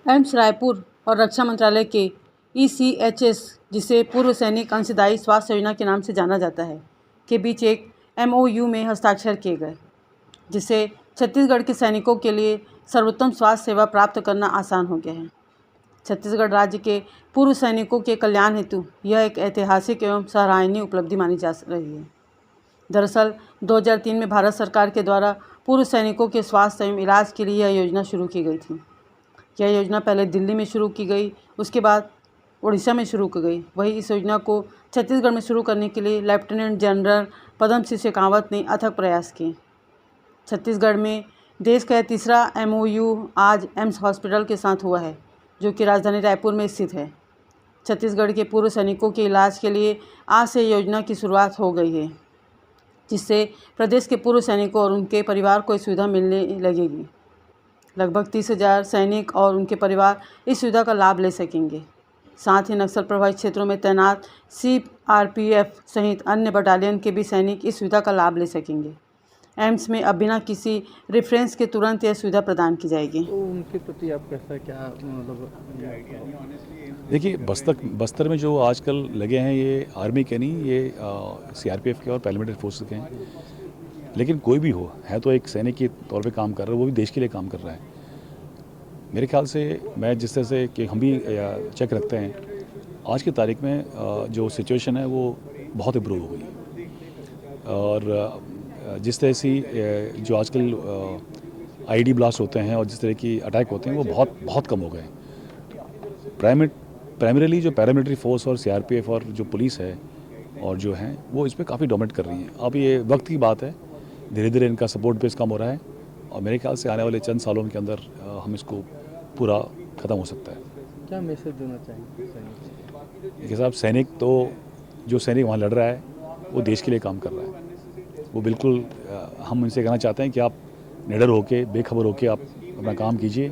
AIIMS Raipur और रक्षा मंत्रालय के ECHS, जिसे पूर्व सैनिक अंशदायी स्वास्थ्य योजना के नाम से जाना जाता है, के बीच एक MOU में हस्ताक्षर किए गए, जिससे छत्तीसगढ़ के सैनिकों के लिए सर्वोत्तम स्वास्थ्य सेवा प्राप्त करना आसान हो गया है। छत्तीसगढ़ राज्य के पूर्व सैनिकों के कल्याण हेतु यह एक ऐतिहासिक एवं सराहनीय उपलब्धि मानी जा रही है। दरअसल 2003 में भारत सरकार के द्वारा पूर्व सैनिकों के स्वास्थ्य एवं इलाज के लिए यह योजना शुरू की गई थी। यह योजना पहले दिल्ली में शुरू की गई, उसके बाद उड़ीसा में शुरू की गई। वहीं इस योजना को छत्तीसगढ़ में शुरू करने के लिए लेफ्टिनेंट जनरल पद्म सिंह शेखावत ने अथक प्रयास किए। छत्तीसगढ़ में देश का तीसरा MOU आज एम्स हॉस्पिटल के साथ हुआ है, जो कि राजधानी रायपुर में स्थित है। छत्तीसगढ़ के पूर्व सैनिकों के इलाज के लिए आज से योजना की शुरुआत हो गई है, जिससे प्रदेश के पूर्व सैनिकों और उनके परिवार को इस सुविधा मिलने लगेगी। लगभग 30,000 सैनिक और उनके परिवार इस सुविधा का लाभ ले सकेंगे। साथ ही नक्सल प्रभावित क्षेत्रों में तैनात CRPF सहित अन्य बटालियन के भी सैनिक इस सुविधा का लाभ ले सकेंगे। एम्स में अब बिना किसी रेफरेंस के तुरंत यह सुविधा प्रदान की जाएगी। तो उनके प्रति आप कैसा क्या मतलब? देखिए, बस्तर में जो आजकल लगे हैं ये आर्मी के नहीं, ये CRPF के और पैरामिलिट्री फोर्सेस के हैं। लेकिन कोई भी हो, है तो एक सैनिक के तौर पे काम कर रहा है, वो भी देश के लिए काम कर रहा है। मेरे ख्याल से मैं जिस तरह से कि हम भी चेक रखते हैं, आज की तारीख में जो सिचुएशन है वो बहुत इम्प्रूव हो गई। और जिस तरह से जो आजकल IED ब्लास्ट होते हैं और जिस तरह की अटैक होते हैं वो बहुत कम हो गए। प्राइमरीली जो पैरामिलिट्री फोर्स और CRPF और जो पुलिस है और जो हैं वो इस पर काफ़ी डोमिनेट कर रही हैं। अब ये वक्त की बात है, धीरे धीरे इनका सपोर्ट बेस कम हो रहा है और मेरे ख्याल से आने वाले चंद सालों के अंदर हम इसको पूरा ख़त्म हो सकता है। क्या मैसेज देना चाहिए? देखिए साहब, सैनिक तो जो सैनिक वहाँ लड़ रहा है वो देश के लिए काम कर रहा है। वो बिल्कुल हम इनसे कहना चाहते हैं कि आप निडर होके, बेखबर होके आप अपना काम कीजिए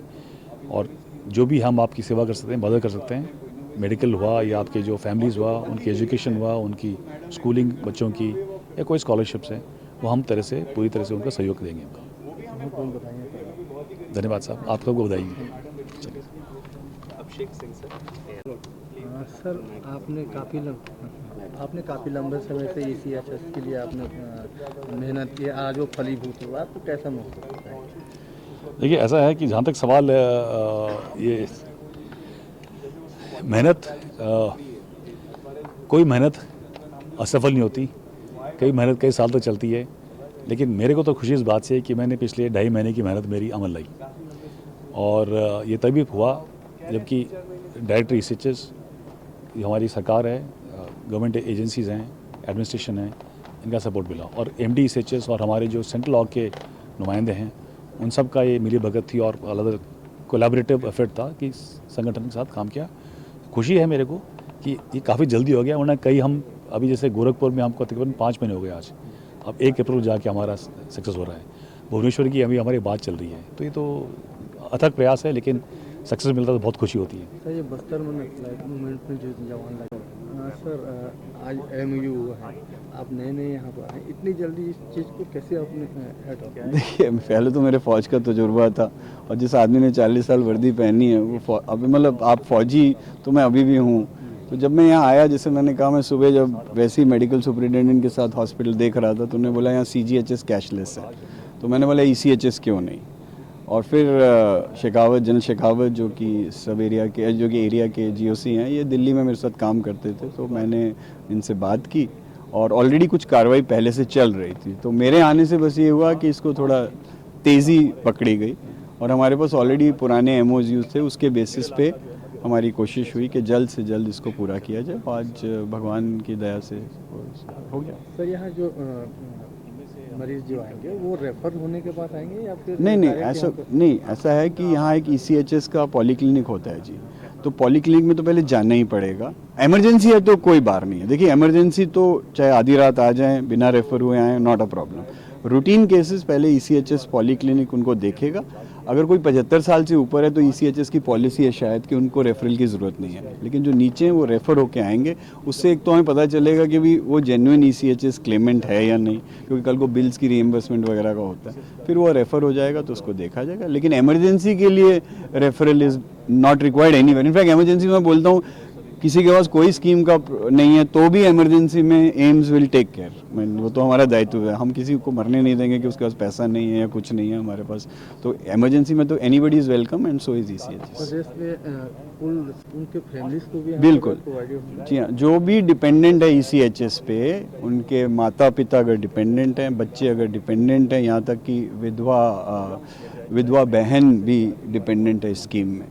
और जो भी हम आपकी सेवा कर सकते हैं, मदद कर सकते हैं। मेडिकल हुआ या आपके जो फैमिलीज़ हुआ, उनकी एजुकेशन हुआ, उनकी स्कूलिंग बच्चों की या कोई स्कॉलरशिप्स हैं, वो हम पूरी तरह से उनका सहयोग देंगे। उनका धन्यवाद साहब, आप सबको बताएंगे। अभिषेक सिंह सर, आपने काफ़ी लंबे समय से ECHS के लिए आपने मेहनत की, आज वो फलीभूत हुआ, आपको कैसा महसूस होता है? देखिए, ऐसा है कि जहाँ तक सवाल ये मेहनत, कोई मेहनत असफल नहीं होती, कई मेहनत कई साल तक चलती है। लेकिन मेरे को तो खुशी इस बात से है कि मैंने पिछले 2.5 महीने की मेहनत मेरी अमल लाई और ये तभी हुआ जबकि डायरेक्टर ECHS जो हमारी सरकार है, गवर्नमेंट एजेंसीज़ हैं, एडमिनिस्ट्रेशन है, इनका सपोर्ट मिला और MD ECHS और हमारे जो सेंट्रल ऑर्ग के नुमाइंदे हैं उन सब का ये मिली भगत थी और अलग कोलैबोरेटिव एफर्ट था कि संगठन के साथ काम किया। खुशी है मेरे को कि ये काफ़ी जल्दी हो गया, वरना कई हम अभी जैसे गोरखपुर में हमको तकरीबन 5 महीने हो गए आज, अब 1 अप्रैल जाके हमारा सक्सेस हो रहा है। भुवनेश्वर की अभी हमारी बात चल रही है, तो ये तो अथक प्रयास है, लेकिन सक्सेस मिलता तो बहुत खुशी होती है। सर, ये बस्तर मूवमेंट में जो जवान लगे, सर आज MOU हुआ है, आप नए यहाँ पर आए, इतनी जल्दी इस चीज़ को कैसे आपने हैंडल किया? देखिए, पहले तो मेरे फ़ौज का तजुर्बा था और जिस आदमी ने 40 साल वर्दी पहनी है वो अभी मतलब आप फ़ौजी, तो मैं अभी भी हूँ। तो जब मैं यहाँ आया, जैसे मैंने कहा, मैं सुबह जब वैसे ही मेडिकल सुपरिटेंडेंट के साथ हॉस्पिटल देख रहा था तो उन्होंने बोला यहाँ CGHS कैशलेस है, तो मैंने बोला ECHS क्यों नहीं। और फिर जनरल शेखावत जो कि एरिया के GOC हैं, ये दिल्ली में मेरे साथ काम करते थे, तो मैंने इनसे बात की और ऑलरेडी कुछ कार्रवाई पहले से चल रही थी। तो मेरे आने से बस ये हुआ कि इसको थोड़ा तेज़ी पकड़ी गई और हमारे पास ऑलरेडी पुराने MOUs थे, उसके बेसिस पे हमारी कोशिश हुई कि जल्द से जल्द इसको पूरा किया जाए। आज भगवान की दया से हो गया। सर, यहाँ जो मरीज जो आएंगे वो रेफर होने के बाद आएंगे या फिर? नहीं, ऐसा है कि यहाँ एक ECHS का पॉलीक्लिनिक होता है जी, तो पॉलीक्लिनिक में तो पहले जाना ही पड़ेगा। इमरजेंसी है तो कोई बार नहीं है। देखिए, इमरजेंसी तो चाहे आधी रात आ जाएं, बिना रेफर हुए आएँ, not a problem. Routine cases पहले ECHS पॉलीक्लिनिक उनको देखेगा, अगर कोई 75 साल से ऊपर है तो ECHS की पॉलिसी है शायद कि उनको रेफरल की ज़रूरत नहीं है, लेकिन जो नीचे हैं वो रेफ़र होके आएंगे। उससे एक तो हमें पता चलेगा कि भी वो जेन्युइन ECHS क्लेमेंट है या नहीं, क्योंकि कल को बिल्स की रीइंबर्समेंट वगैरह का होता है, फिर वो रेफ़र हो जाएगा तो उसको देखा जाएगा। लेकिन इमरजेंसी के लिए referral is not required anywhere. In fact emergency में बोलता हूँ किसी के पास कोई स्कीम का नहीं है तो भी इमरजेंसी में एम्स विल टेक केयर, वो तो हमारा दायित्व है। हम किसी को मरने नहीं देंगे कि उसके पास पैसा नहीं है या कुछ नहीं है हमारे पास। तो इमरजेंसी में तो anybody is welcome and so is ECHS। प्रदेश में उनके फैमिलीज को भी बिल्कुल प्रोवाइडेड होंगे। जी हाँ, जो भी डिपेंडेंट है ECHS पे, उनके माता पिता अगर डिपेंडेंट हैं, बच्चे अगर डिपेंडेंट हैं, यहाँ तक कि विधवा बहन भी डिपेंडेंट है इस स्कीम में,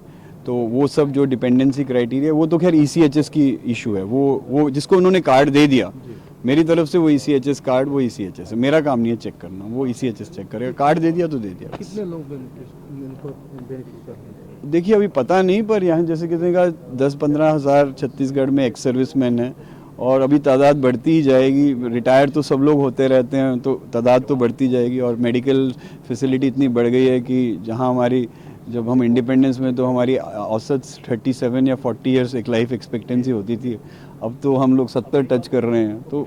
तो वो सब जो डिपेंडेंसी क्राइटेरिया वो तो खैर ECHS की इशू है। वो जिसको उन्होंने कार्ड दे दिया मेरी तरफ से, वो ECHS कार्ड वो ECHS है, मेरा काम नहीं है चेक करना, वो ECHS चेक करेगा। कार्ड दे दिया तो दे दिया। कितने लोग बेनिफिशियल होंगे? देखिए अभी पता नहीं, पर यहाँ जैसे किसी का 10-15 हज़ार छत्तीसगढ़ में एक्स सर्विसमैन है और अभी तादाद बढ़ती ही जाएगी। रिटायर तो सब लोग होते रहते हैं, तो तादाद तो बढ़ती जाएगी। और मेडिकल फैसिलिटी इतनी बढ़ गई है कि जहाँ हमारी, जब हम इंडिपेंडेंस में तो हमारी औसत 37 या 40 ईयर्स एक लाइफ एक्सपेक्टेंसी होती थी, अब तो हम लोग 70 टच कर रहे हैं, तो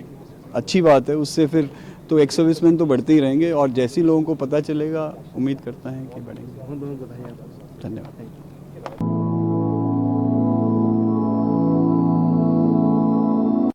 अच्छी बात है। उससे फिर तो एक्स सर्विसमैन तो बढ़ते ही रहेंगे और जैसे लोगों को पता चलेगा उम्मीद करता है कि बढ़ेंगे। बहुत बहुत बधाई आपको। धन्यवाद।